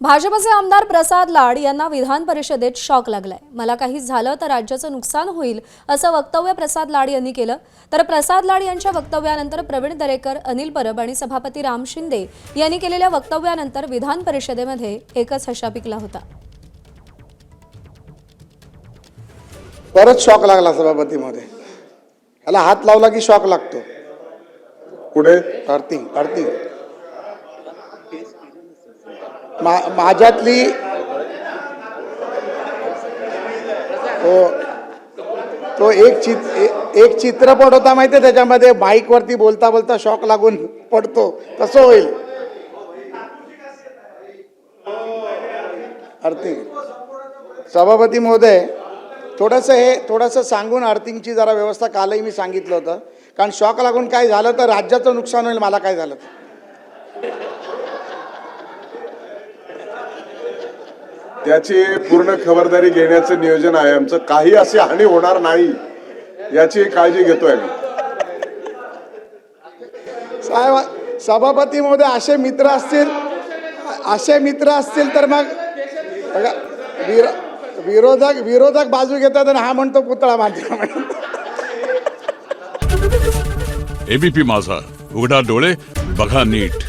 भाजपचे आमदार प्रसाद लाड यांना विधान परिषदेत शॉक लागलाय। मला काही झालं तर राज्याचं नुकसान होईल असं वक्तव्य प्रसाद लाड यांनी केलं। तर प्रसाद लाड यांच्या वक्तव्यानंतर प्रवीण दरेकर, अनिल परब आणि सभापती राम शिंदे यांनी केलेल्या वक्तव्यानंतर विधान परिषदेमध्ये एकच हशा पिकला होता। परत शॉक लागला सभापती मध्ये। याला हात लावला की शॉक लागतो। पुढे अर्थिंग माझ्यातली तो एक चित्रपट होता माहितीये, त्याच्यामध्ये बाईक वरती बोलता बोलता शॉक लागून पडतो, तसं होईल। अर्थिंग सभापती महोदय, थोडंसं सांगून अर्थिंगची जरा व्यवस्था कालही मी सांगितलं होतं, कारण शॉक लागून काय झालं तर राज्याचं नुकसान होईल। मला काय झालं तर त्याची पूर्ण खबरदारी घेण्याचं नियोजन आहे आमचं। काही अशी हानी होणार नाही याची काळजी घेतोय आम्ही। साहेब, सभापती महोदय, असे मित्र असतील तर मग बघा, विरोधक बाजू घेतात आणि हा म्हणतो पुतळा बांधला। एबीपी माझा, उघडा डोळे बघा नीट।